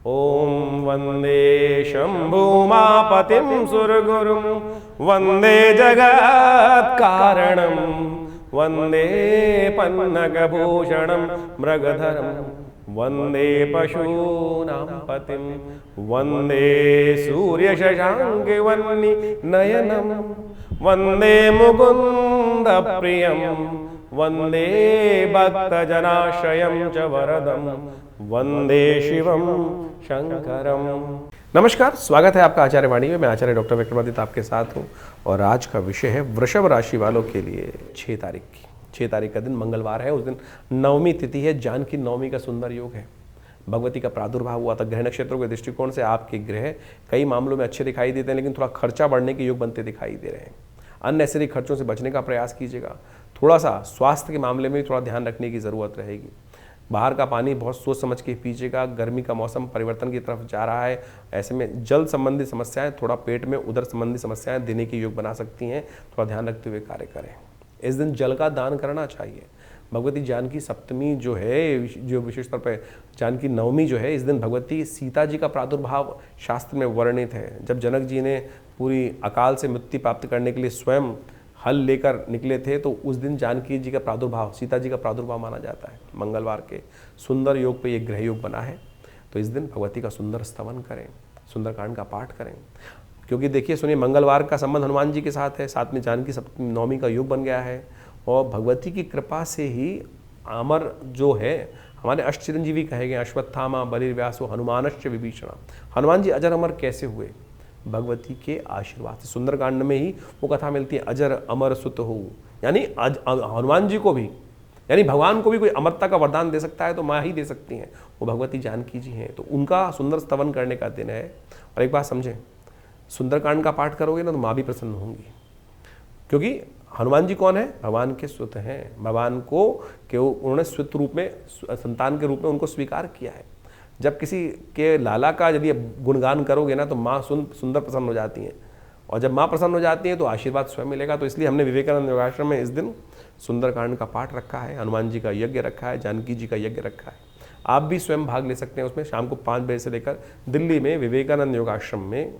ओम वंदे शंभुमापतिं सुरगुरुं वंदे जगत् कारणं वंदे पन्नगभूषणं मृगधरं वंदे पशूनां पतिं वंदे सूर्यशशाङ्कवह्नि नयनं वंदे मुकुन्द प्रियं वंदे भक्तजनाश्रयं च वरदं वंदे शिवं शंकरम। नमस्कार, स्वागत है आपका आचार्य वाणी में। मैं आचार्य डॉक्टर विक्रमादित्य आपके साथ हूं और आज का विषय है वृषभ राशि वालों के लिए 6 तारीख का दिन मंगलवार है। उस दिन नवमी तिथि है, जानकी नवमी का सुंदर योग है। भगवती का प्रादुर्भाव हुआ था। ग्रह नक्षत्रों के दृष्टिकोण से आपके ग्रह कई मामलों में अच्छे दिखाई देते हैं, लेकिन थोड़ा खर्चा बढ़ने के योग बनते दिखाई दे रहे हैं। अननेसेसरी खर्चों से बचने का प्रयास कीजिएगा। थोड़ा सा स्वास्थ्य के मामले में थोड़ा ध्यान रखने की ज़रूरत रहेगी। बाहर का पानी बहुत सोच समझ के पीजिएगा। गर्मी का मौसम परिवर्तन की तरफ जा रहा है, ऐसे में जल संबंधी समस्याएं, थोड़ा पेट में उदर संबंधी समस्याएं देने के योग बना सकती हैं। थोड़ा ध्यान रखते हुए कार्य करें। इस दिन जल का दान करना चाहिए। भगवती जानकी सप्तमी जो है, जो विशेष तौर पर जानकी नवमी जो है, इस दिन भगवती सीता जी का प्रादुर्भाव शास्त्र में वर्णित है। जब जनक जी ने पूरी अकाल से मुक्ति प्राप्त करने के लिए स्वयं हल लेकर निकले थे, तो उस दिन जानकी जी का प्रादुर्भाव, सीता जी का प्रादुर्भाव माना जाता है। मंगलवार के सुंदर योग पे ये ग्रह योग बना है, तो इस दिन भगवती का सुंदर स्तवन करें, सुंदरकांड का पाठ करें। क्योंकि देखिए, सुनिए, मंगलवार का संबंध हनुमान जी के साथ है, साथ में जानकी सप्तमी नवमी का योग बन गया है। और भगवती की कृपा से ही अमर जो है, हमारे अष्ट चिरंजीवी कहे गए, अश्वत्थामा बलिर्व्यासो हनुमानश्च विभीषण। हनुमान जी अजर अमर कैसे हुए? भगवती के आशीर्वाद से। सुंदरकांड में ही वो कथा मिलती है, अजर अमर सुत हो। यानी हनुमान जी को भी, यानी भगवान को भी कोई अमरता का वरदान दे सकता है तो माँ ही दे सकती हैं, वो भगवती जानकी जी हैं। तो उनका सुंदर स्तवन करने का दिन है। और एक बात समझें, सुंदरकांड का पाठ करोगे ना तो माँ भी प्रसन्न होंगी। क्योंकि हनुमान जी कौन है? भगवान के सुत हैं। भगवान को उन्होंने सुत रूप में, संतान के रूप में उनको स्वीकार किया है। जब किसी के लाला का यदि गुणगान करोगे ना तो माँ सुंदर प्रसन्न हो जाती हैं, और जब माँ प्रसन्न हो जाती हैं तो आशीर्वाद स्वयं मिलेगा। तो इसलिए हमने विवेकानंद योगाश्रम में इस दिन सुंदरकांड का पाठ रखा है, हनुमान जी का यज्ञ रखा है, जानकी जी का यज्ञ रखा है। आप भी स्वयं भाग ले सकते हैं उसमें। शाम को 5 बजे से लेकर दिल्ली में विवेकानंद योगाश्रम में,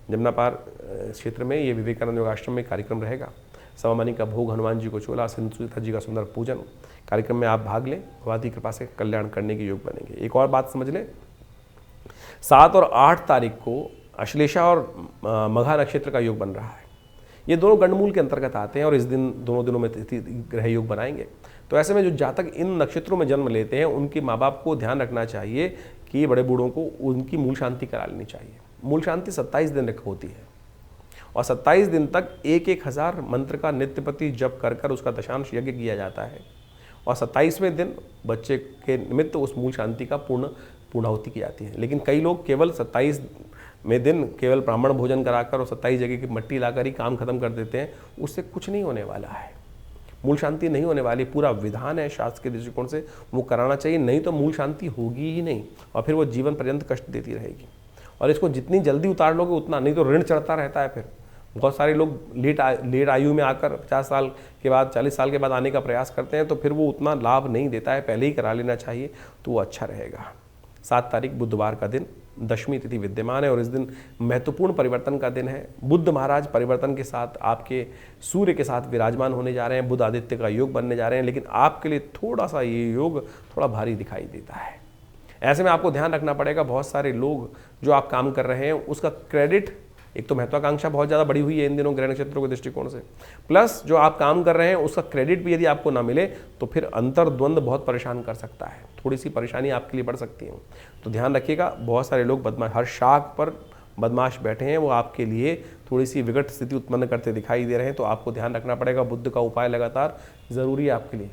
जमुना पार क्षेत्र में ये विवेकानंद योगाश्रम में कार्यक्रम रहेगा। सवामनी का भोग, हनुमान जी को चोला, सीता जी का सुंदर पूजन कार्यक्रम में आप भाग लें। भगवती कृपा से कल्याण करने के योग बनेंगे। एक और बात समझ लें, 7 और 8 तारीख को अश्लेषा और मघा नक्षत्र का योग बन रहा है। ये दोनों गंडमूल के अंतर्गत आते हैं और इस दिन दोनों दिनों में तिथि ग्रह योग बनाएंगे। तो ऐसे में जो जातक इन नक्षत्रों में जन्म लेते हैं, उनके माँ बाप को ध्यान रखना चाहिए कि बड़े बूढ़ों को उनकी मूल शांति करा लेनी चाहिए। मूल शांति 27 दिन होती है और 27 दिन तक 1,000 मंत्र का नित्य प्रति जप कर कर उसका दशांश यज्ञ किया जाता है। और 27वें दिन बच्चे के निमित्त उस मूल शांति का पूर्णाहुति की जाती है। लेकिन कई लोग केवल 27वें दिन केवल ब्राह्मण भोजन कराकर और 27 जगह की मट्टी लाकर ही काम खत्म कर देते हैं। उससे कुछ नहीं होने वाला है, मूल शांति नहीं होने वाली। पूरा विधान है शास्त्र के दृष्टिकोण से, वो कराना चाहिए, नहीं तो मूल शांति होगी ही नहीं और फिर वो जीवन पर्यंत कष्ट देती रहेगी। और इसको जितनी जल्दी उतार लोगे उतना, नहीं तो ऋण चढ़ता रहता है। फिर बहुत सारे लोग लेट आयु में आकर 50 साल के बाद, 40 साल के बाद आने का प्रयास करते हैं, तो फिर वो उतना लाभ नहीं देता है। पहले ही करा लेना चाहिए तो वो अच्छा रहेगा। 7 तारीख बुधवार का दिन, दशमी तिथि विद्यमान है और इस दिन महत्वपूर्ण परिवर्तन का दिन है। बुद्ध महाराज परिवर्तन के साथ आपके सूर्य के साथ विराजमान होने जा रहे हैं। बुध आदित्य का योग बनने जा रहे हैं, लेकिन आपके लिए थोड़ा सा ये योग थोड़ा भारी दिखाई देता है। ऐसे में आपको ध्यान रखना पड़ेगा, बहुत सारे लोग जो आप काम कर रहे हैं उसका क्रेडिट, एक तो महत्वाकांक्षा बहुत ज़्यादा बढ़ी हुई है इन दिनों ग्रह नक्षत्रों के दृष्टिकोण से, प्लस जो आप काम कर रहे हैं उसका क्रेडिट भी यदि आपको ना मिले तो फिर अंतर्द्वंद बहुत परेशान कर सकता है। थोड़ी सी परेशानी आपके लिए बढ़ सकती है, तो ध्यान रखिएगा। बहुत सारे लोग बदमाश, हर शाख पर बदमाश बैठे हैं, वो आपके लिए थोड़ी सी विकट स्थिति उत्पन्न करते दिखाई दे रहे हैं। तो आपको ध्यान रखना पड़ेगा। बुद्ध का उपाय लगातार ज़रूरी है आपके लिए।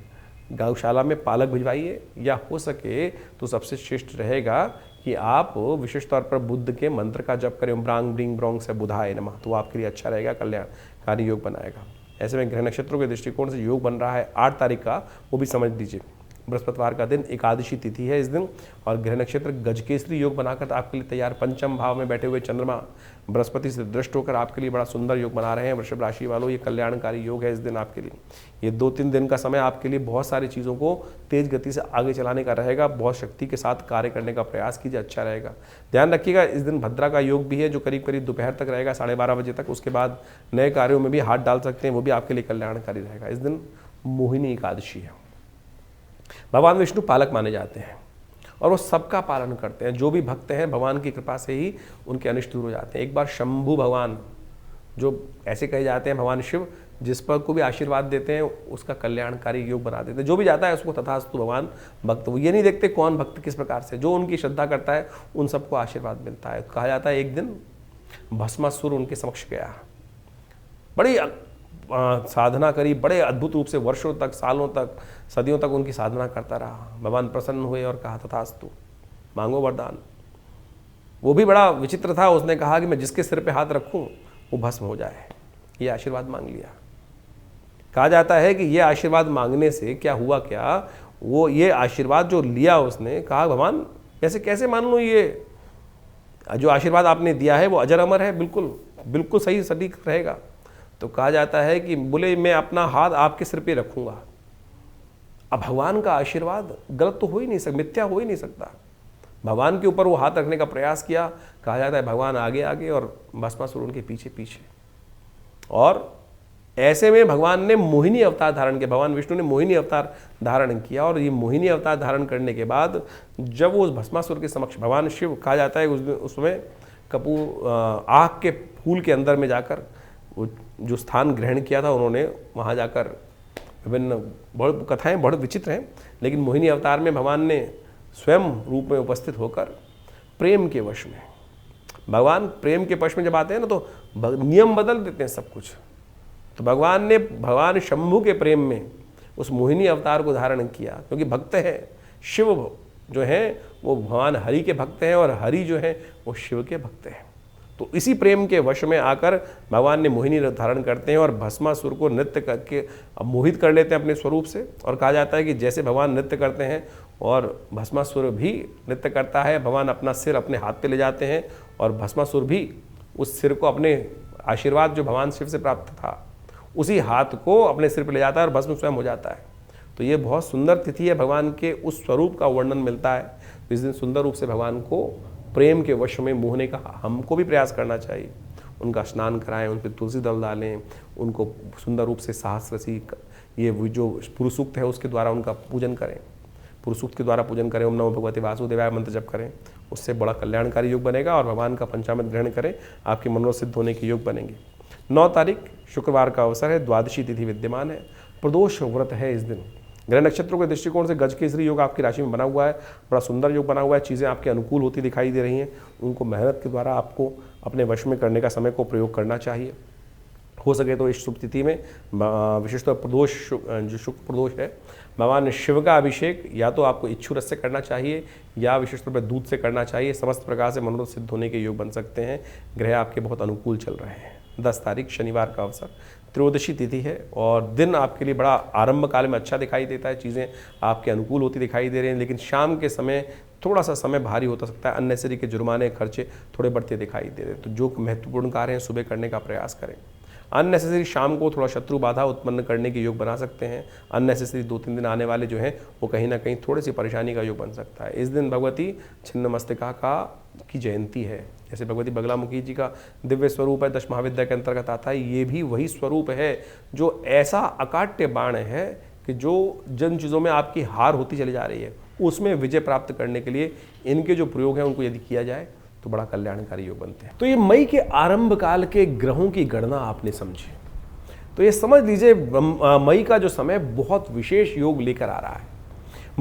गौशाला में पालक भिजवाइए, या हो सके तो सबसे श्रेष्ठ रहेगा कि आप विशेष तौर पर बुद्ध के मंत्र का जप करें, ब्रांग ब्रिंग ब्रोंग से बुधाए नमः, तो आपके लिए अच्छा रहेगा, कल्याणकारी योग बनाएगा। ऐसे में ग्रह नक्षत्रों के दृष्टिकोण से योग बन रहा है 8 तारीख का, वो भी समझ लीजिए। बृहस्पतिवार का दिन, एकादशी तिथि है इस दिन, और ग्रह नक्षत्र गजकेसरी योग बनाकर आपके लिए तैयार। पंचम भाव में बैठे हुए चंद्रमा बृहस्पति से दृष्ट होकर आपके लिए बड़ा सुंदर योग बना रहे हैं। वृषभ राशि वालों, ये कल्याणकारी योग है इस दिन आपके लिए। ये 2-3 दिन का समय आपके लिए बहुत सारी चीज़ों को तेज गति से आगे चलाने का रहेगा। बहुत शक्ति के साथ कार्य करने का प्रयास कीजिए, अच्छा रहेगा। ध्यान रखिएगा, इस दिन भद्रा का योग भी है जो करीब करीब दोपहर तक रहेगा, 12:30 बजे तक। उसके बाद नए कार्यों में भी हाथ डाल सकते हैं, वो भी आपके लिए कल्याणकारी रहेगा। इस दिन मोहिनी एकादशी है। भगवान विष्णु पालक माने जाते हैं और वो सबका पालन करते हैं। जो भी भक्त हैं भगवान की कृपा से ही उनके अनिष्ट दूर हो जाते हैं। एक बार शंभु भगवान, जो ऐसे कहे जाते हैं भगवान शिव, जिस पर को भी आशीर्वाद देते हैं उसका कल्याणकारी योग बना देते हैं। जो भी जाता है उसको तथास्तु भगवान भक्त, वो ये नहीं देखते कौन भक्त किस प्रकार से, जो उनकी श्रद्धा करता है उन सबको आशीर्वाद मिलता है। कहा जाता है एक दिन भस्मासुर उनके समक्ष गया, बड़ी साधना करी, बड़े अद्भुत रूप से वर्षों तक, सालों तक, सदियों तक उनकी साधना करता रहा। भगवान प्रसन्न हुए और कहा तथास्तु, मांगो वरदान। वो भी बड़ा विचित्र था, उसने कहा कि मैं जिसके सिर पे हाथ रखूं वो भस्म हो जाए। ये आशीर्वाद मांग लिया। कहा जाता है कि ये आशीर्वाद मांगने से क्या हुआ, क्या वो ये आशीर्वाद जो लिया उसने, कहा भगवान ऐसे कैसे मान लूँ, ये जो आशीर्वाद आपने दिया है वो अजर अमर है, बिल्कुल बिल्कुल सही सटीक रहेगा। तो कहा जाता है कि बोले मैं अपना हाथ आपके सिर पे रखूंगा। अब भगवान का आशीर्वाद गलत तो हो ही नहीं सकता, मिथ्या हो ही नहीं सकता। भगवान के ऊपर वो हाथ रखने का प्रयास किया। कहा जाता है भगवान आगे आगे और भस्मासुर उनके पीछे पीछे। और ऐसे में भगवान ने मोहिनी अवतार धारण किया, भगवान विष्णु ने मोहिनी अवतार धारण किया। और ये मोहिनी अवतार धारण करने के बाद जब वो उस भस्मासुर के समक्ष भगवान शिव, कहा जाता है उसमें कपूर आग के फूल के अंदर में जाकर वो जो स्थान ग्रहण किया था, उन्होंने वहाँ जाकर विभिन्न बहुत कथाएं बड़े विचित्र हैं, लेकिन मोहिनी अवतार में भगवान ने स्वयं रूप में उपस्थित होकर प्रेम के वश में, भगवान प्रेम के वश में जब आते हैं ना तो नियम बदल देते हैं सब कुछ। तो भगवान ने भगवान शंभु के प्रेम में उस मोहिनी अवतार को धारण किया, क्योंकि भक्त है शिव जो हैं वो भगवान हरि के भक्त हैं और हरि जो हैं वो शिव के भक्त हैं। तो इसी प्रेम के वश में आकर भगवान ने मोहिनी धारण करते हैं और भस्मासुर को नृत्य करके मोहित कर लेते हैं अपने स्वरूप से। और कहा जाता है कि जैसे भगवान नृत्य करते हैं और भस्मासुर भी नृत्य करता है, भगवान अपना सिर अपने हाथ पे ले जाते हैं और भस्मासुर भी उस सिर को, अपने आशीर्वाद जो भगवान शिव से प्राप्त था उसी हाथ को अपने सिर पर ले जाता है और भस्म स्वयं हो जाता है। तो ये बहुत सुंदर तिथि है, भगवान के उस स्वरूप का वर्णन मिलता है। तो इस दिन सुंदर रूप से भगवान को प्रेम के वश में मोहने का हमको भी प्रयास करना चाहिए। उनका स्नान कराएं, उन पर तुलसी दल डालें, उनको सुंदर रूप से सहस्रसी, ये जो पुरुष सूक्त है उसके द्वारा उनका पूजन करें, पुरुष सूक्त के द्वारा पूजन करें, ओम नमो भगवते वासुदेवाय मंत्र जप करें, उससे बड़ा कल्याणकारी योग बनेगा। और भगवान का पंचामृत ग्रहण करें, आपके मनोरथ सिद्ध होने के योग बनेंगे। 9 तारीख शुक्रवार का अवसर है, द्वादशी तिथि विद्यमान है, प्रदोष व्रत है इस दिन। ग्रह नक्षत्रों के दृष्टिकोण से गजकेसरी योग आपकी राशि में बना हुआ है, बड़ा सुंदर योग बना हुआ है। चीज़ें आपके अनुकूल होती दिखाई दे रही हैं, उनको मेहनत के द्वारा आपको अपने वश में करने का समय को प्रयोग करना चाहिए। हो सके तो इस शुभ तिथि में विशेषतः प्रदोष, जो शुक्ल प्रदोष है, भगवान शिव का अभिषेक या तो आपको इच्छु रस से करना चाहिए या विशेष रूप से दूध से करना चाहिए। समस्त प्रकार से मनोरथ सिद्ध होने के योग बन सकते हैं। ग्रह आपके बहुत अनुकूल चल रहे हैं। 10 तारीख शनिवार का अवसर, त्रयोदशी तिथि है और दिन आपके लिए बड़ा आरंभ काल में अच्छा दिखाई देता है, चीज़ें आपके अनुकूल होती दिखाई दे रही हैं। लेकिन शाम के समय थोड़ा सा समय भारी होता सकता है, अननेसेसरी के जुर्माने खर्चे थोड़े बढ़ते दिखाई दे रहे हैं। तो जो महत्वपूर्ण कार्य हैं सुबह करने का प्रयास करें। अननेसेसरी शाम को थोड़ा शत्रु बाधा उत्पन्न करने के योग बना सकते हैं। अननेसेसरी 2-3 दिन आने वाले जो हैं वो कहीं ना कहीं थोड़ी सी परेशानी का योग बन सकता है। इस दिन भगवती छिन्नमस्तिका की जयंती है। जैसे भगवती बगलामुखी जी का दिव्य स्वरूप है, 10 महाविद्या के अंतर्गत आता है, ये भी वही स्वरूप है जो ऐसा अकाट्य बाण है कि जो जिन चीज़ों में आपकी हार होती चली जा रही है उसमें विजय प्राप्त करने के लिए इनके जो प्रयोग हैं उनको यदि किया जाए तो बड़ा कल्याणकारी योग बनते हैं। तो ये मई के आरंभ काल के ग्रहों की गणना आपने समझी, तो ये समझ लीजिए मई का जो समय बहुत विशेष योग लेकर आ रहा है।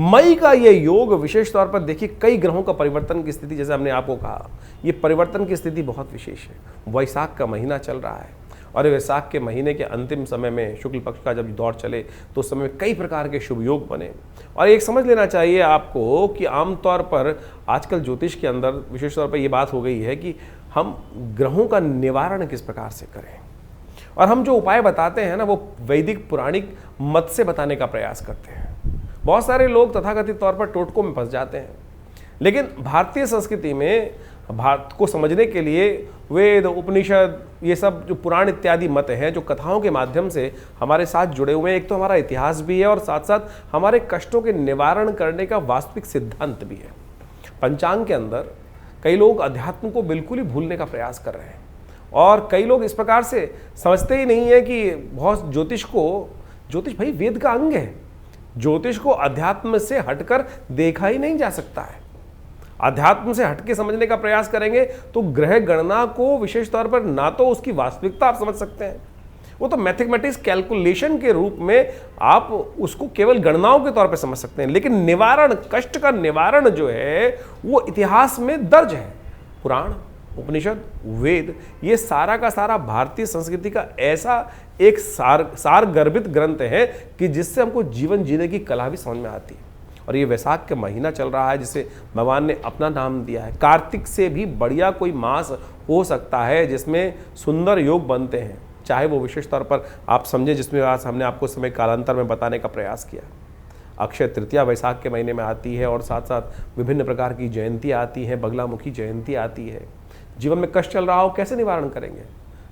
मई का ये योग विशेष तौर पर देखिए, कई ग्रहों का परिवर्तन की स्थिति, जैसे हमने आपको कहा, ये परिवर्तन की स्थिति बहुत विशेष है। वैशाख का महीना चल रहा है और वैशाख के महीने के अंतिम समय में शुक्ल पक्ष का जब दौर चले तो उस समय में कई प्रकार के शुभ योग बने। और एक समझ लेना चाहिए आपको कि आमतौर पर आजकल ज्योतिष के अंदर विशेष तौर पर ये बात हो गई है कि हम ग्रहों का निवारण किस प्रकार से करें, और हम जो उपाय बताते हैं ना वो वैदिक पुराणिक मत से बताने का प्रयास करते हैं। बहुत सारे लोग तथाकथित तौर पर टोटकों में फंस जाते हैं, लेकिन भारतीय संस्कृति में भारत को समझने के लिए वेद, उपनिषद, ये सब जो पुराण इत्यादि मत हैं, जो कथाओं के माध्यम से हमारे साथ जुड़े हुए हैं, एक तो हमारा इतिहास भी है और साथ साथ हमारे कष्टों के निवारण करने का वास्तविक सिद्धांत भी है। पंचांग के अंदर कई लोग अध्यात्म को बिल्कुल ही भूलने का प्रयास कर रहे हैं और कई लोग इस प्रकार से समझते ही नहीं है कि बहुत ज्योतिष भाई वेद का अंग है। ज्योतिष को अध्यात्म से हटकर देखा ही नहीं जा सकता है। अध्यात्म से हटके समझने का प्रयास करेंगे तो ग्रह गणना को विशेष तौर पर ना तो उसकी वास्तविकता आप समझ सकते हैं, वो तो मैथमेटिक्स कैलकुलेशन के रूप में आप उसको केवल गणनाओं के तौर पर समझ सकते हैं, लेकिन निवारण, कष्ट का निवारण जो है वो इतिहास में दर्ज है। पुराण, उपनिषद, वेद, ये सारा का सारा भारतीय संस्कृति का ऐसा एक सार गर्भित ग्रंथ है कि जिससे हमको जीवन जीने की कला भी समझ में आती है। और ये वैशाख का महीना चल रहा है जिसे भगवान ने अपना नाम दिया है। कार्तिक से भी बढ़िया कोई मास हो सकता है जिसमें सुंदर योग बनते हैं, चाहे वो विशेष तौर पर आप समझें, जिसमें आज हमने आपको समय कालांतर में बताने का प्रयास किया। अक्षय तृतीया वैशाख के महीने में आती है और साथ साथ विभिन्न प्रकार की जयंती आती हैं, बगलामुखी जयंती आती है। जीवन में कष्ट चल रहा हो, कैसे निवारण करेंगे?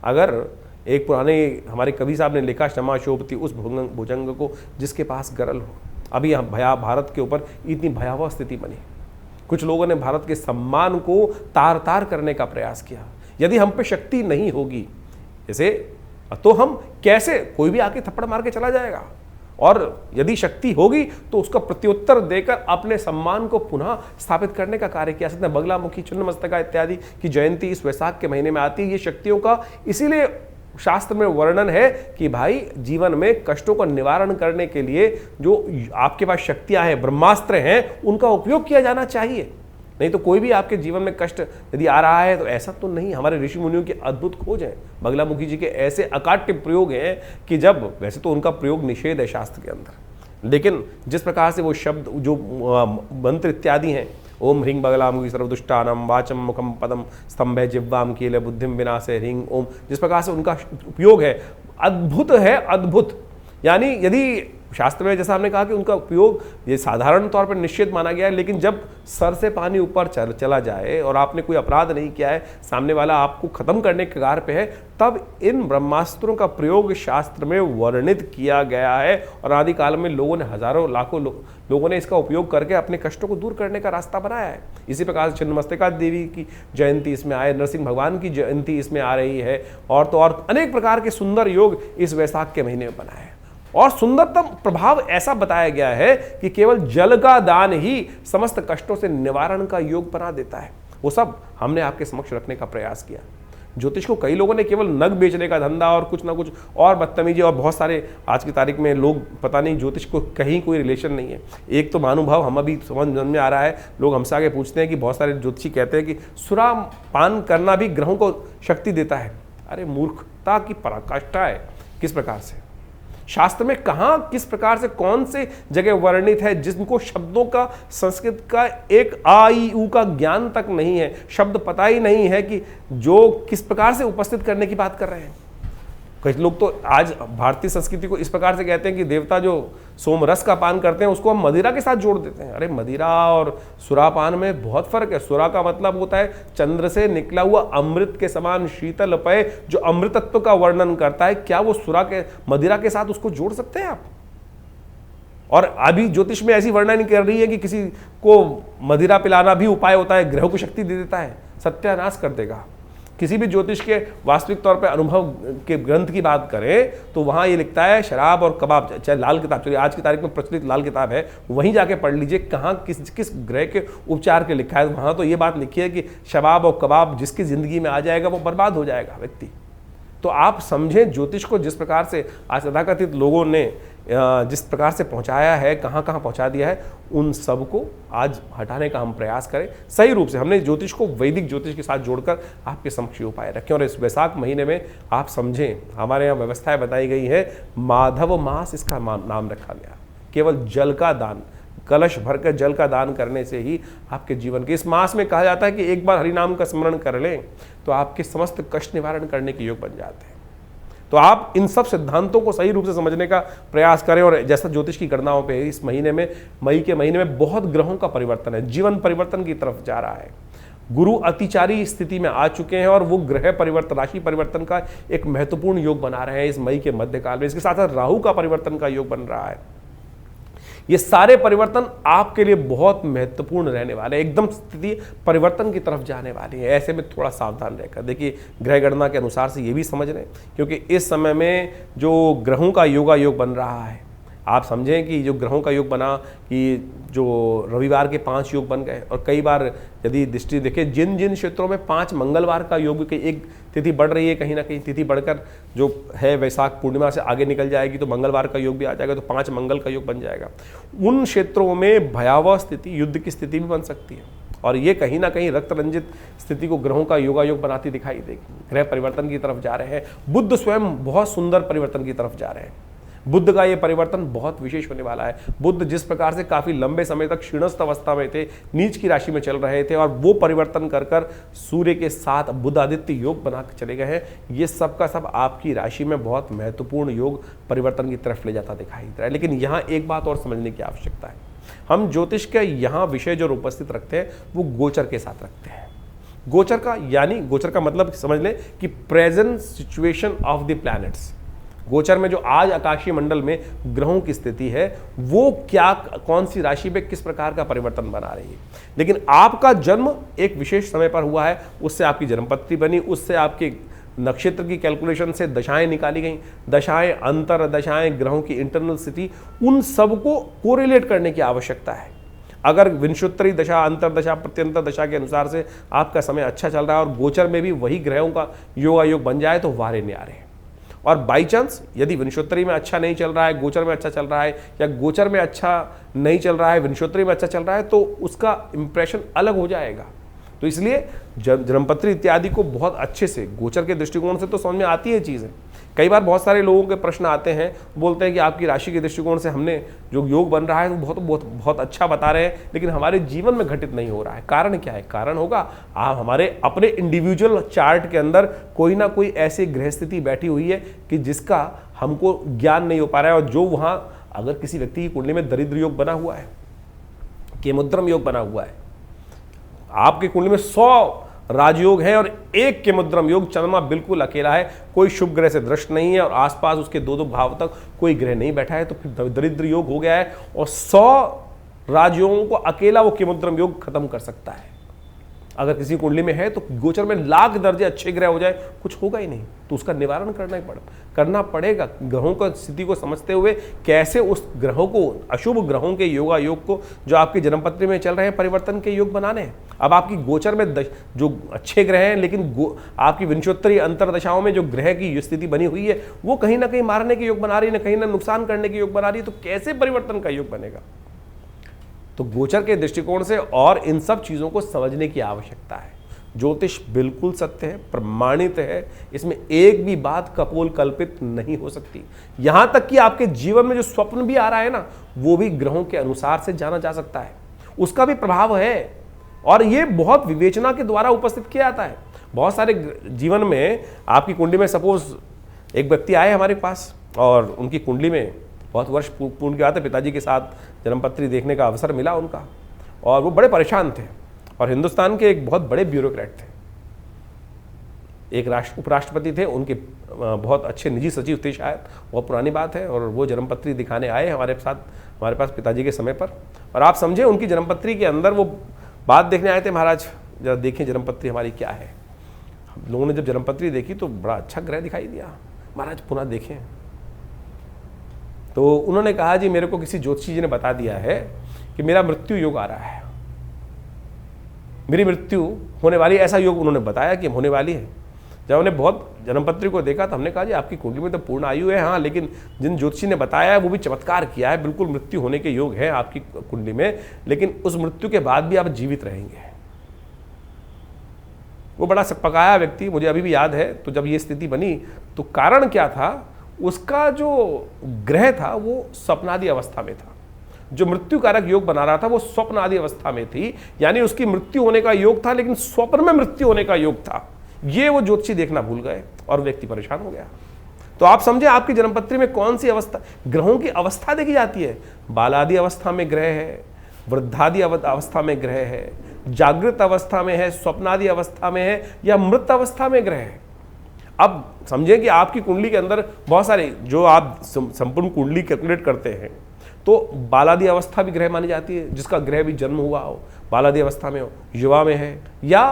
अगर एक पुराने हमारे कवि साहब ने लिखा, क्षमा शोभती उस भुजंग को जिसके पास गरल हो। अभी हम भारत के ऊपर इतनी भयावह स्थिति बनी, कुछ लोगों ने भारत के सम्मान को तार तार करने का प्रयास किया। यदि हम पे शक्ति नहीं होगी जैसे, तो हम कैसे, कोई भी आके थप्पड़ मार के चला जाएगा, और यदि शक्ति होगी तो उसका प्रत्युत्तर देकर अपने सम्मान को पुनः स्थापित करने का कार्य किया सकते हैं। बगलामुखी, छिन्नमस्तका इत्यादि की जयंती इस वैशाख के महीने में आती है। ये शक्तियों का इसीलिए शास्त्र में वर्णन है कि भाई जीवन में कष्टों का निवारण करने के लिए जो आपके पास शक्तियां हैं, ब्रह्मास्त्र हैं, उनका उपयोग किया जाना चाहिए। नहीं तो कोई भी आपके जीवन में कष्ट यदि आ रहा है तो ऐसा तो नहीं। हमारे ऋषि मुनियों की अद्भुत खोज है, बगलामुखी जी के ऐसे अकाट्य प्रयोग हैं कि जब, वैसे तो उनका प्रयोग निषेध है शास्त्र के अंदर, लेकिन जिस प्रकार से वो शब्द, जो मंत्र इत्यादि हैं, ओम ह्रीं बगलामुखी सर्वदुष्टानां वाचम मुखम पदम स्तंभे जिह्वाम कीले बुद्धिम विनाशे ह्रीं ओम, जिस प्रकार से उनका उपयोग है अद्भुत है, अद्भुत। यानी यदि शास्त्र में जैसा हमने कहा कि उनका उपयोग ये साधारण तौर पर निषेध माना गया है, लेकिन जब सर से पानी ऊपर चला जाए और आपने कोई अपराध नहीं किया है, सामने वाला आपको खत्म करने के कगार पे है, तब इन ब्रह्मास्त्रों का प्रयोग शास्त्र में वर्णित किया गया है। और आदिकाल में लोगों ने, हजारों लाखों लोगों ने इसका उपयोग करके अपने कष्टों को दूर करने का रास्ता बनाया है। इसी प्रकार से छिन्नमस्तिका देवी की जयंती इसमें आए, नरसिंह भगवान की जयंती इसमें आ रही है, और तो और अनेक प्रकार के सुंदर योग इस वैशाख के महीने में बनाए। और सुंदरतम प्रभाव ऐसा बताया गया है कि केवल जल का दान ही समस्त कष्टों से निवारण का योग बना देता है। वो सब हमने आपके समक्ष रखने का प्रयास किया। ज्योतिष को कई लोगों ने केवल नग बेचने का धंधा और कुछ ना कुछ और बदतमीजी, और बहुत सारे आज की तारीख में लोग, पता नहीं ज्योतिष को कहीं कोई रिलेशन नहीं है। एक तो महानुभाव हम अभी समझ में आ रहा है, लोग हमसे आगे पूछते हैं कि बहुत सारे ज्योतिषी कहते हैं कि सुरा पान करना भी ग्रहों को शक्ति देता है। अरे मूर्खता की पराकाष्ठा है। किस प्रकार से शास्त्र में कहां, किस प्रकार से, कौन से जगह वर्णित है जिनको शब्दों का, संस्कृत का एक आ ई उ का ज्ञान तक नहीं है, शब्द पता ही नहीं है कि जो किस प्रकार से उपस्थित करने की बात कर रहे हैं। कई लोग तो आज भारतीय संस्कृति को इस प्रकार से कहते हैं कि देवता जो सोमरस का पान करते हैं उसको हम मदिरा के साथ जोड़ देते हैं। अरे मदिरा और सुरापान में बहुत फर्क है। सुरा का मतलब होता है चंद्र से निकला हुआ अमृत के समान शीतल पेय जो अमृतत्व का वर्णन करता है। क्या वो सुरा के, मदिरा के साथ उसको जोड़ सकते हैं आप? और अभी ज्योतिष में ऐसी वर्णन कर रही है कि किसी को मदिरा पिलाना भी उपाय होता है, ग्रहों को शक्ति दे देता है, सत्यानाश कर देगा। किसी भी ज्योतिष के वास्तविक तौर पर अनुभव के ग्रंथ की बात करें तो वहाँ ये लिखता है शराब और कबाब, चाहे लाल किताब, चलिए आज की तारीख में प्रचलित लाल किताब है, वहीं जाके पढ़ लीजिए कहाँ किस ग्रह के उपचार के लिखा है। वहाँ तो ये बात लिखी है कि शराब और कबाब जिसकी ज़िंदगी में आ जाएगा वो बर्बाद हो जाएगा व्यक्ति। तो आप समझें ज्योतिष को जिस प्रकार से आज तथाकथित लोगों ने जिस प्रकार से पहुंचाया है, कहां कहां पहुंचा दिया है, उन सब को आज हटाने का हम प्रयास करें सही रूप से। हमने ज्योतिष को वैदिक ज्योतिष के साथ जोड़कर आपके समक्ष उपाय रखें। और इस वैशाख महीने में आप समझें, हमारे यहाँ व्यवस्थाएं बताई गई है, माधव मास इसका नाम रखा गया। केवल जल का दान, कलश भरकर जल का दान करने से ही आपके जीवन के, इस मास में कहा जाता है कि एक बार हरि नाम का स्मरण कर लें तो आपके समस्त कष्ट निवारण करने के योग बन जाते हैं। तो आप इन सब सिद्धांतों को सही रूप से समझने का प्रयास करें। और जैसा ज्योतिष की गणनाओं पे इस महीने में, मई के महीने में बहुत ग्रहों का परिवर्तन है, जीवन परिवर्तन की तरफ जा रहा है। गुरु अतिचारी स्थिति में आ चुके हैं और वो ग्रह परिवर्तन, राशि परिवर्तन का एक महत्वपूर्ण योग बना रहे हैं इस मई के मध्यकाल में। इसके साथ साथ राहु का परिवर्तन का योग बन रहा है। ये सारे परिवर्तन आपके लिए बहुत महत्वपूर्ण रहने वाले हैं, एकदम स्थिति परिवर्तन की तरफ जाने वाली है। ऐसे में थोड़ा सावधान रहकर देखिए, ग्रह गणना के अनुसार से ये भी समझ लें, क्योंकि इस समय में जो ग्रहों का योग बन रहा है, आप समझें कि जो ग्रहों का योग बना कि जो रविवार के 5 योग बन गए, और कई बार यदि दृष्टि देखें जिन जिन क्षेत्रों में 5 मंगलवार का योग की एक तिथि बढ़ रही है, कहीं ना कहीं तिथि बढ़कर जो है वैशाख पूर्णिमा से आगे निकल जाएगी, तो मंगलवार का योग भी आ जाएगा, तो 5 मंगल का योग बन जाएगा। उन क्षेत्रों में भयावह स्थिति, युद्ध की स्थिति भी बन सकती है, और ये कहीं ना कहीं रक्त रंजित स्थिति को ग्रहों का योग बनाती दिखाई देगी। ग्रह परिवर्तन की तरफ जा रहे हैं। बुध स्वयं बहुत सुंदर परिवर्तन की तरफ जा रहे हैं। बुध का ये परिवर्तन बहुत विशेष होने वाला है। बुध जिस प्रकार से काफी लंबे समय तक क्षीणस्थ अवस्था में थे, नीच की राशि में चल रहे थे, और वो परिवर्तन कर कर सूर्य के साथ बुध आदित्य योग बना के चले गए हैं। ये सब का सब आपकी राशि में बहुत महत्वपूर्ण योग परिवर्तन की तरफ ले जाता दिखाई दे रहा है। लेकिन यहाँ एक बात और समझने की आवश्यकता है, हम ज्योतिष के यहाँ विषय जो उपस्थित रखते हैं वो गोचर के साथ रखते हैं। गोचर का यानी, गोचर का मतलब समझ लें कि present situation of the planets. गोचर में जो आज आकाशीय मंडल में ग्रहों की स्थिति है, वो क्या, कौन सी राशि पे किस प्रकार का परिवर्तन बना रही है। लेकिन आपका जन्म एक विशेष समय पर हुआ है, उससे आपकी जन्मपत्री बनी, उससे आपके नक्षत्र की कैलकुलेशन से दशाएं निकाली गई, दशाएं, अंतर दशाएं, ग्रहों की इंटरनल स्थिति, उन सबको कोरिलेट करने की आवश्यकता है। अगर विंशोत्तरी दशा, अंतर दशा, प्रत्यंतर दशा के अनुसार से आपका समय अच्छा चल रहा है और गोचर में भी वही ग्रहों का योग बन जाए तो वारे न्यारे हैं। और बाई चांस यदि विंशोत्तरी में अच्छा नहीं चल रहा है, गोचर में अच्छा चल रहा है, या गोचर में अच्छा नहीं चल रहा है, विंशोत्तरी में अच्छा चल रहा है, तो उसका इंप्रेशन अलग हो जाएगा। तो इसलिए जन्मपत्री इत्यादि को बहुत अच्छे से गोचर के दृष्टिकोण से तो समझ में आती है चीज़ें। कई बार बहुत सारे लोगों के प्रश्न आते हैं, बोलते हैं कि आपकी राशि के दृष्टिकोण से हमने जो योग बन रहा है वो बहुत बहुत बहुत अच्छा बता रहे हैं, लेकिन हमारे जीवन में घटित नहीं हो रहा है। कारण क्या है? कारण होगा आप हमारे अपने इंडिविजुअल चार्ट के अंदर कोई ना कोई ऐसी ग्रह स्थिति बैठी हुई है कि जिसका हमको ज्ञान नहीं हो पा रहा है। और जो वहाँ अगर किसी व्यक्ति की कुंडली में दरिद्र योग बना हुआ है, केमुद्रम योग बना हुआ है, आपकी कुंडली में 100 राजयोग है और एक केमुद्रम योग, चंद्रमा बिल्कुल अकेला है, कोई शुभ ग्रह से दृष्ट नहीं है और आसपास उसके 2-2 भाव तक कोई ग्रह नहीं बैठा है, तो फिर दरिद्र योग हो गया है। और 100 राजयोगों को अकेला वो केमुद्रम योग खत्म कर सकता है। अगर किसी कुंडली में है तो गोचर में लाख दर्जे अच्छे ग्रह हो जाए, कुछ होगा ही नहीं, तो उसका निवारण करना पड़ेगा। ग्रहों का स्थिति को समझते हुए कैसे उस ग्रहों को, अशुभ ग्रहों के योग को जो आपकी जन्मपत्री में चल रहे हैं परिवर्तन के योग बनाने हैं। अब आपकी गोचर में जो अच्छे ग्रह हैं, लेकिन आपकी विंशोत्तरी अंतरदशाओं में जो ग्रह की स्थिति बनी हुई है वो कहीं ना कहीं मारने के योग बना रही है, कहीं ना नुकसान करने के योग बना रही है, तो कैसे परिवर्तन का योग बनेगा? तो गोचर के दृष्टिकोण से और इन सब चीज़ों को समझने की आवश्यकता है। ज्योतिष बिल्कुल सत्य है, प्रमाणित है, इसमें एक भी बात कपोल कल्पित नहीं हो सकती। यहां तक कि आपके जीवन में जो स्वप्न भी आ रहा है ना, वो भी ग्रहों के अनुसार से जाना जा सकता है, उसका भी प्रभाव है, और ये बहुत विवेचना के द्वारा उपस्थित किया जाता है। बहुत सारे जीवन में आपकी कुंडली में सपोज एक व्यक्ति आए हमारे पास और उनकी कुंडली में बहुत वर्ष पूर्ण किया था, पिताजी के साथ जन्मपत्री देखने का अवसर मिला उनका, और वो बड़े परेशान थे, और हिंदुस्तान के एक बहुत बड़े ब्यूरोक्रेट थे, एक उपराष्ट्रपति थे, उनके बहुत अच्छे निजी सचिव थे शायद, बहुत पुरानी बात है। और वो जन्मपत्री दिखाने आए हमारे पास पिताजी के समय पर, और आप समझे उनकी जन्मपत्री के अंदर वो बात देखने आए थे, महाराज जरा देखें जन्मपत्री हमारी क्या है। हम लोगों ने जब जन्मपत्री देखी तो बड़ा अच्छा ग्रह दिखाई दिया, महाराज पुनः देखें। तो उन्होंने कहा, जी मेरे को किसी ज्योतिषी जी ने बता दिया है कि मेरा मृत्यु योग आ रहा है, मेरी मृत्यु होने वाली, ऐसा योग उन्होंने बताया कि होने वाली है। जब हमने बहुत जन्मपत्री को देखा तो हमने कहा, जी आपकी कुंडली में तो पूर्ण आयु है, हाँ, लेकिन जिन ज्योतिषी ने बताया है वो भी चमत्कार किया है, बिल्कुल मृत्यु होने के योग है आपकी कुंडली में, लेकिन उस मृत्यु के बाद भी आप जीवित रहेंगे। वो बड़ा सकपकाया व्यक्ति, मुझे अभी भी याद है। तो जब ये स्थिति बनी तो कारण क्या था, उसका जो ग्रह था वो स्वप्नादि अवस्था में था, जो मृत्यु कारक योग बना रहा था वो स्वप्न आदि अवस्था में थी, यानी उसकी मृत्यु होने का योग था, लेकिन स्वप्न में मृत्यु होने का योग था। ये वो ज्योतिषी देखना भूल गए और व्यक्ति परेशान हो गया। तो आप समझे आपकी जन्मपत्री में कौन सी अवस्था, ग्रहों की अवस्था देखी जाती है। बालादि अवस्था में ग्रह है, वृद्धादि अवस्था में ग्रह है, जागृत अवस्था में है, स्वप्नादि अवस्था में है, या मृत अवस्था में ग्रह है। अब समझें कि आपकी कुंडली के अंदर बहुत सारे, जो आप संपूर्ण कुंडली कैलकुलेट करते हैं तो बालादि अवस्था भी ग्रह मानी जाती है, जिसका ग्रह भी जन्म हुआ हो, बालादि अवस्था में हो, युवा में है, या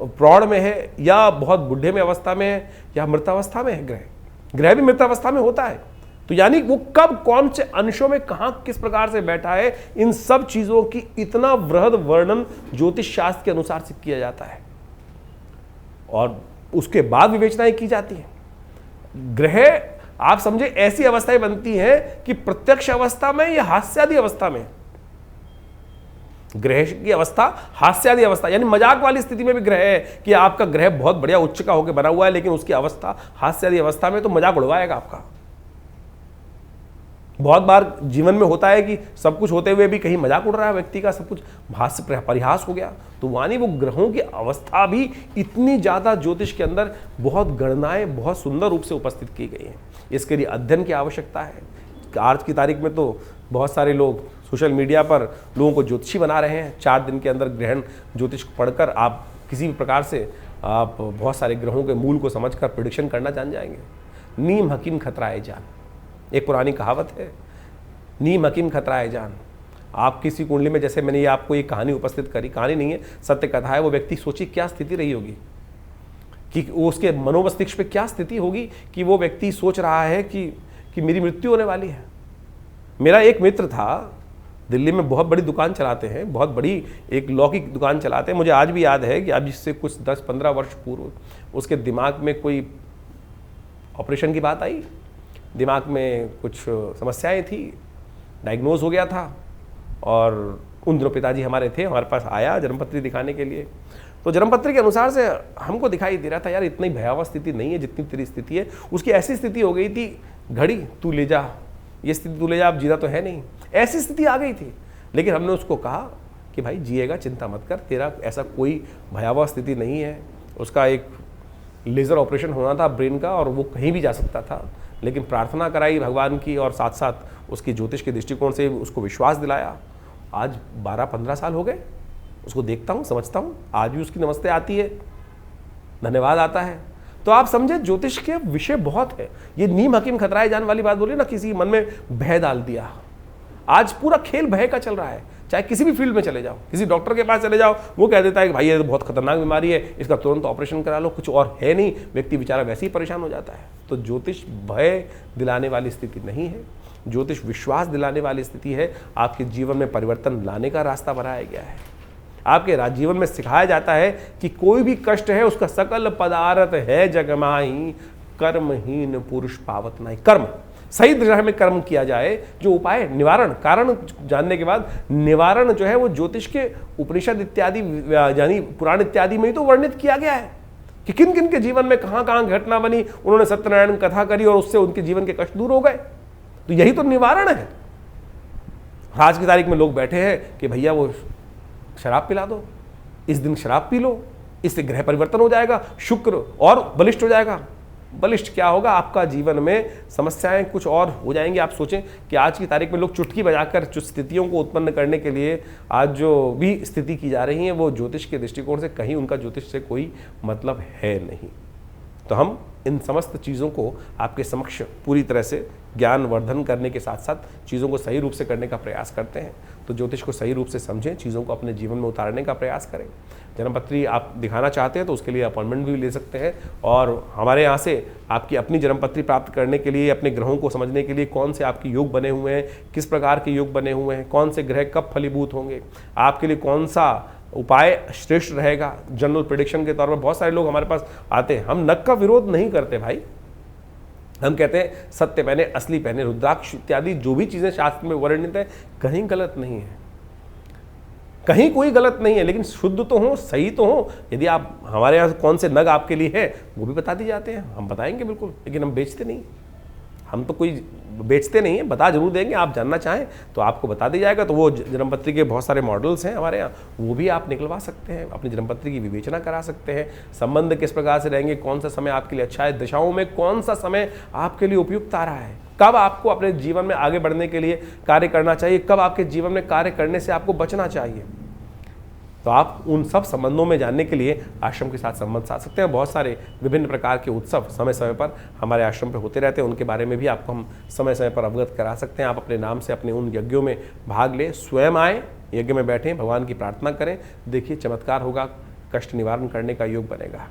प्रौढ़ में है, या बहुत बुढ़े में अवस्था में है, या मृतावस्था में है। ग्रह भी मृतावस्था में होता है। तो यानी वो कब कौन से अंशों में कहां किस प्रकार से बैठा है, इन सब चीजों की इतना वृहद वर्णन ज्योतिष शास्त्र के अनुसार से किया जाता है और उसके बाद विवेचनाएं की जाती हैं। ग्रह आप समझे ऐसी अवस्थाएं बनती हैं कि प्रत्यक्ष अवस्था में या हास्यादि अवस्था में। ग्रह की अवस्था हास्यादि अवस्था, यानी मजाक वाली स्थिति में भी ग्रह है कि आपका ग्रह बहुत बढ़िया उच्च का होकर बना हुआ है, लेकिन उसकी अवस्था हास्यादि अवस्था में, तो मजाक उड़वाएगा आपका। बहुत बार जीवन में होता है कि सब कुछ होते हुए भी कहीं मजाक उड़ रहा है व्यक्ति का, सब कुछ हास्य परिहास हो गया। तो वानी वो ग्रहों की अवस्था भी इतनी ज्यादा ज्योतिष के अंदर बहुत गणनाएं बहुत सुंदर रूप से उपस्थित की गई हैं। इसके लिए अध्ययन की आवश्यकता है। आज की तारीख में तो बहुत सारे लोग सोशल मीडिया पर लोगों को ज्योतिषी बना रहे हैं। 4 दिन के अंदर ग्रहण ज्योतिष को पढ़कर आप किसी भी प्रकार से आप बहुत सारे ग्रहों के मूल को समझकर प्रेडिक्शन करना जान जाएंगे। नीम हकीम खतराए जान, एक पुरानी कहावत है, नीम हकीम खतराए जान। आप किसी कुंडली में, जैसे मैंने ये आपको एक कहानी उपस्थित करी, कहानी नहीं है सत्य कथा है, वो व्यक्ति सोची क्या स्थिति रही होगी कि उसके मनोमस्तिष्क पे क्या स्थिति होगी कि वो व्यक्ति सोच रहा है कि मेरी मृत्यु होने वाली है। मेरा एक मित्र था, दिल्ली में बहुत बड़ी दुकान चलाते हैं, बहुत बड़ी एक लॉ की दुकान चलाते हैं। मुझे आज भी याद है कि अब इससे कुछ 10-15 वर्ष पूर्व उसके दिमाग में कोई ऑपरेशन की बात आई, दिमाग में कुछ समस्याएं थी, डायग्नोज हो गया था। और उन दिनों पिताजी हमारे थे, हमारे पास आया जन्मपत्री दिखाने के लिए। तो जन्मपत्री के अनुसार से हमको दिखाई दे रहा था यार इतनी भयावह स्थिति नहीं है जितनी तेरी स्थिति है। उसकी ऐसी स्थिति हो गई थी, घड़ी तू ले जा, ये स्थिति तू ले जा, अब जीता तो है नहीं, ऐसी स्थिति आ गई थी। लेकिन हमने उसको कहा कि भाई जिएगा, चिंता मत कर, तेरा ऐसा कोई भयावह स्थिति नहीं है। उसका एक लेज़र ऑपरेशन होना था ब्रेन का और वो कहीं भी जा सकता था, लेकिन प्रार्थना कराई भगवान की और साथ साथ उसकी ज्योतिष के दृष्टिकोण से उसको विश्वास दिलाया। आज 12-15 साल हो गए, उसको देखता हूँ, समझता हूँ, आज भी उसकी नमस्ते आती है, धन्यवाद आता है। तो आप समझे ज्योतिष के विषय बहुत है। ये नीम हकीम खतराए जान वाली बात बोली ना, किसी मन में भय डाल दिया। आज पूरा खेल भय का चल रहा है। चाहे किसी भी फील्ड में चले जाओ, किसी डॉक्टर के पास चले जाओ, वो कह देता है कि भाई ये तो बहुत खतरनाक बीमारी है, इसका तुरंत ऑपरेशन करा लो, कुछ और है नहीं, व्यक्ति बेचारा वैसे ही परेशान हो जाता है। तो ज्योतिष भय दिलाने वाली स्थिति नहीं है, ज्योतिष विश्वास दिलाने वाली स्थिति है। आपके जीवन में परिवर्तन लाने का रास्ता बनाया गया है। आपके जीवन में सिखाया जाता है कि कोई भी कष्ट है उसका सकल पदार्थ है जगमाही, कर्महीन पुरुष पावत नहीं। कर्म सही दिशा में कर्म किया जाए, जो उपाय निवारण, कारण जानने के बाद निवारण जो है वो ज्योतिष के उपनिषद इत्यादि यानी पुराण इत्यादि में ही तो वर्णित किया गया है कि किन किन के जीवन में कहां कहां घटना बनी, उन्होंने सत्यनारायण कथा करी और उससे उनके जीवन के कष्ट दूर हो गए। तो यही तो निवारण है। आज की तारीख में लोग बैठे हैं कि भैया वो शराब पिला दो, इस दिन शराब पी लो, इससे ग्रह परिवर्तन हो जाएगा, शुक्र और बलिष्ठ हो जाएगा। बलिष्ठ क्या होगा, आपका जीवन में समस्याएं कुछ और हो जाएंगी। आप सोचें कि आज की तारीख में लोग चुटकी बजाकर स्थितियों को उत्पन्न करने के लिए आज जो भी स्थिति की जा रही है वो ज्योतिष के दृष्टिकोण से कहीं उनका ज्योतिष से कोई मतलब है नहीं। तो हम इन समस्त चीज़ों को आपके समक्ष पूरी तरह से ज्ञान वर्धन करने के साथ साथ चीज़ों को सही रूप से करने का प्रयास करते हैं। तो ज्योतिष को सही रूप से समझें, चीज़ों को अपने जीवन में उतारने का प्रयास करें। जन्मपत्री आप दिखाना चाहते हैं तो उसके लिए अपॉइंटमेंट भी ले सकते हैं और हमारे यहाँ से आपकी अपनी जन्मपत्री प्राप्त करने के लिए, अपने ग्रहों को समझने के लिए, कौन से आपके योग बने हुए हैं, किस प्रकार के योग बने हुए हैं, कौन से ग्रह कब फलीभूत होंगे, आपके लिए कौन सा उपाय श्रेष्ठ रहेगा, जनरल प्रेडिक्शन के तौर पर बहुत सारे लोग हमारे पास आते हैं। हम नक का विरोध नहीं करते भाई, हम कहते हैं सत्य पहने असली पहने, रुद्राक्ष इत्यादि जो भी चीज़ें शास्त्र में वर्णित है कहीं गलत नहीं है, कहीं कोई गलत नहीं है, लेकिन शुद्ध तो हो, सही तो हो। यदि आप हमारे यहाँ कौन से नग आपके लिए है वो भी बता दिए जाते हैं, हम बताएंगे बिल्कुल, लेकिन हम बेचते नहीं। हम तो कोई बेचते नहीं हैं, बता जरूर देंगे। आप जानना चाहें तो आपको बता दिया जाएगा। तो वो जन्मपत्री के बहुत सारे मॉडल्स हैं हमारे यहाँ, वो भी आप निकलवा सकते हैं, अपनी जन्मपत्री की विवेचना करा सकते हैं। संबंध किस प्रकार से रहेंगे, कौन सा समय आपके लिए अच्छा है, दिशाओं में कौन सा समय आपके लिए उपयुक्त आ रहा है, कब आपको अपने जीवन में आगे बढ़ने के लिए कार्य करना चाहिए, कब आपके जीवन में कार्य करने से आपको बचना चाहिए। तो आप उन सब संबंधों में जानने के लिए आश्रम के साथ संबंध साध सकते हैं। बहुत सारे विभिन्न प्रकार के उत्सव समय समय पर हमारे आश्रम पे होते रहते हैं, उनके बारे में भी आपको हम समय समय पर अवगत करा सकते हैं। आप अपने नाम से अपने उन यज्ञों में भाग लें, स्वयं आए, यज्ञ में बैठें, भगवान की प्रार्थना करें, देखिए चमत्कार होगा, कष्ट निवारण करने का योग बनेगा।